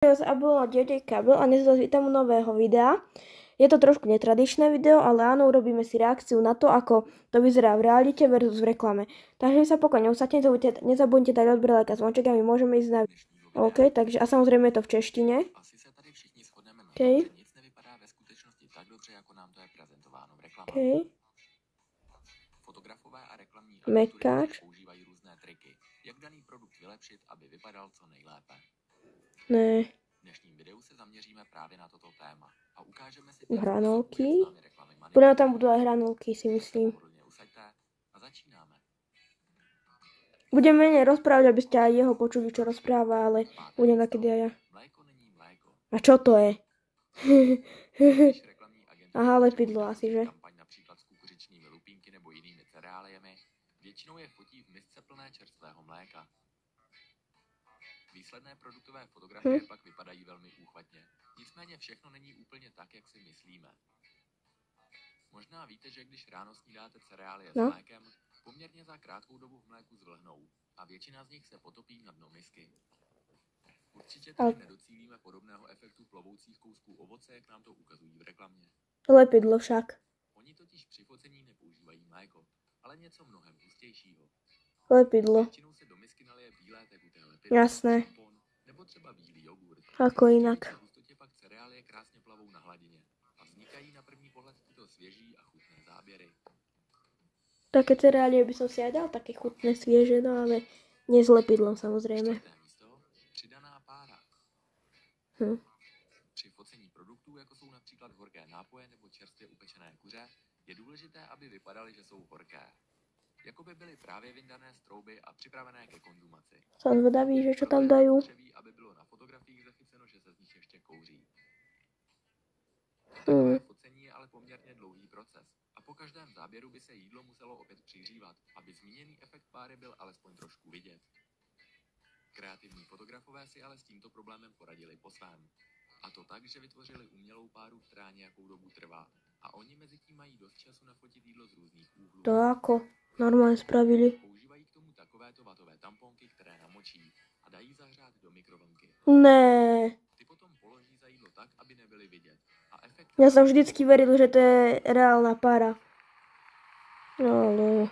A bolo DJ Kabel a dnes vás vítam u nového videa. Je to trošku netradičné video, ale áno, urobíme si reakciu na to, ako to vyzerá v realite versus v reklame. Takže sa pokojne usadte, nezabudnite dať odber, like a zvonček a my môžeme ísť na... OK, takže a samozrejme je to v češtine. OK. OK. Mekáč. Jak daný produkt vylepšit, aby vypadal co nejlépe. Ne. V dnešním videu se zaměříme právě na toto téma a ukážeme si hranolky. Podľa tam budú aj hranolky, si myslím. A začínáme. Budem menej rozprávať, aby ste aj jeho počuli, čo rozpráva, ale budem takedy aj ja. Mléko není mléko. A čo to je? Aha, lepidlo asi, že? Kampaň například s kukuřičnými lupínky nebo jinými cereáliemi většinou je fotí v misce plné čerstvého mléka. Výsledné produktové fotografie pak vypadají velmi úchvatně. Nicméně všechno není úplně tak, jak si myslíme. Možná víte, že když ráno snídáte cereálie s mlékem, poměrně za krátkou dobu v mléku zvlhnou a většina z nich se potopí na dno misky. Určitě tady nedocílíme podobného efektu plovoucích kousků ovoce, jak nám to ukazují v reklamě. Lepidlo však. Oni totiž při focení nepoužívají mléko, ale něco mnohem hustějšího. Lepidlo. Většinou se do misky nalije bílé tekuté lepidlo, Jasné. nebo třeba bílý jogurt. Ako inak. V hustotě pak cereálie krásně plavou na hladině a vznikají na první pohled tyto svěží a chutné záběry. Také cereálie by som si aj dal, také chutné, svieže, no ale nie s lepidlom samozrejme. Místo, přidaná pára. Hm. Při focení produktů, jako jsou například horké nápoje nebo čerstvě upečené kuře, je důležité, aby vypadaly, že jsou horké. Jako by byly právě vyndané z trouby a připravené ke konzumaci. Som zvedavý, že čo tam dajú. Aby bylo na fotografiích zachyceno, že se z nich ještě kouří. Takové focení je ale poměrně dlouhý proces a po každém záběru by se jídlo muselo opět přihřívat, aby zmíněný efekt páry byl alespoň trošku vidět. Kreativní fotografové si ale s tímto problémem poradili po svém. A to tak, že vytvořili umělou páru, která nějakou dobu trvá. A oni mezi tím mají dost času nafotit jídlo z různých úhlů. To ako? Normálne spravili. Používají k tomu takovéto vatové tamponky, které namočí a dají zahřát do mikrovlnky. Ne. Ty potom položí za jídlo tak, aby nebyly vidět. A efekt... Ja som vždycky veril, že to je reálna para. No ale...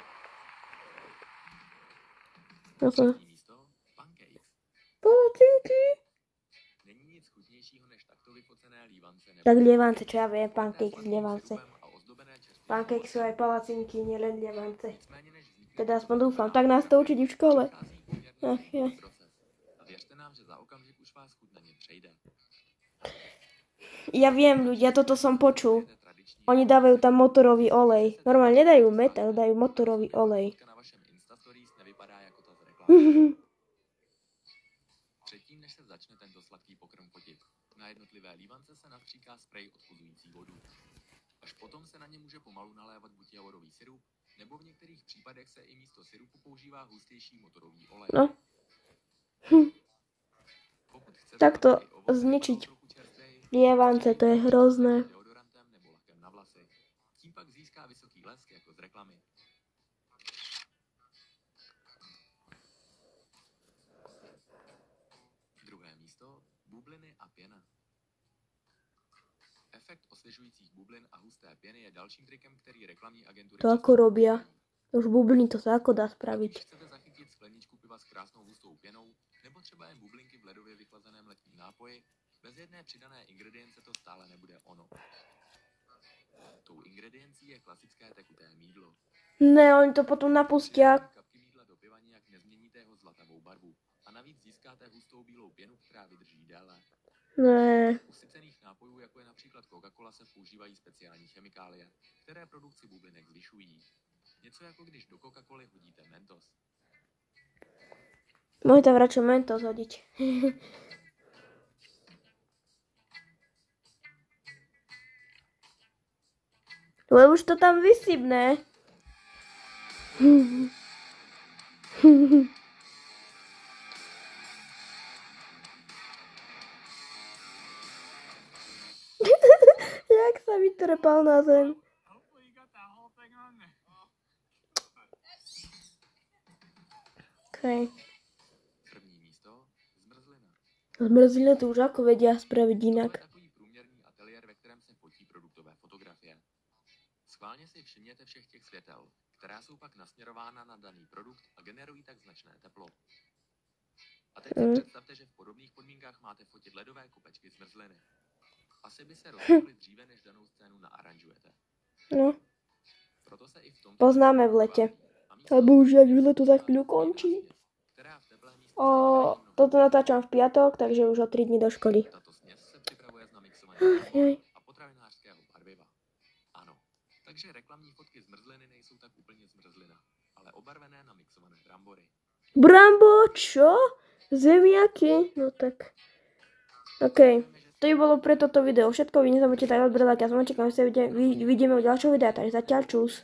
Třetí místo, pancakes. Palacinky. Není nic chutnějšího než takto vyfocené lívance. Tak lievance, čo ja viem, pancakes, lievance. Pancakes sú aj palacinky, nielen lievance. Teda aspoň dúfam. Tak nás to učili v škole. Ach, ja. A věřte nám, že za okamžik už vás chuť na ně přejde. Ja viem, ľudia, toto som počul. Oni dávajú tam motorový olej. Normálne nedajú metal, dajú motorový olej. Na vašem Instastories nevypadá jako ta z reklamy. Předtím, než se začne tento sladký pokrm fotit, na jednotlivé lívance se nastříká sprej odchuzující vodu. Až potom se na ně může pomalu nalévat buď javorový sirup, nebo v některých případech se i místo sirupu používá hustější motorový olej. No. Takto zničiť lievance, to je hrozné. Deodorantem nebo lakem na vlasy. Tím pak získá vysoký lesk jako z reklamy. Druhé místo, bubliny a pěna. Efekt osvěžujících bublin a husté pěny je dalším trikem, který reklamní agentury... To ako robia? Už bubliny, to sa ako dá spraviť? Když chcete zachytit skleničku piva s krásnou hustou pěnou, nebo třeba jen bublinky v ledově vychlazeném letním nápoji, bez jedné přidané ingredience to stále nebude ono. Tou ingrediencí je klasické tekuté mýdlo. Ne, oni to potom napustia. Kapky mýdla do piva nijak nezměníte jeho zlatavou barvu. A navíc získáte hustou bílou pěnu, která vydrží déle. Ne. U sycených nápojů, jako je například Coca-Cola, se používají speciální chemikálie, které produkci bublinek zvyšují. Něco jako když do Coca-Coly hodíte Mentos. Môj tam radšej Mentos hodiť. Lebo už to tam vysypne. Jak sa vytrpal na zem. Okay. První místo, zmrzlina. Zmrzlinu to už ako vedia spraviť inak. Takový průměrný ateliér, ve kterém se fotí produktové fotografie. Schválně si všimněte všech těch světel, která jsou pak nasměrována na daný produkt a generují tak značné teplo. A teď si představte, že v podobných podmínkách máte fotit ledové kopečky zmrzliny. Asi by se rozhodli dříve, než danou scénu naaranžujete. No, Proto se i v tom poznáme v lete. A bohužiaľ, už leto za chvíľu končí. která v teplé místnosti Toto natáčam v piatok, takže už o 3 dní do školy. tato směs se připravuje z namixovaného a potravinářského barviva. Ano, takže reklamní fotky zmrzliny nejsou tak úplně zmrzlina, ale obarvené namixované brambory. Brambo, čo? Zemiaky? No tak. OK. To by bolo pre toto video všetko. Vy nezabudnite dať odber, like a zvonček, a my sa vidíme u ďalšieho videa. Takže zatiaľ čus.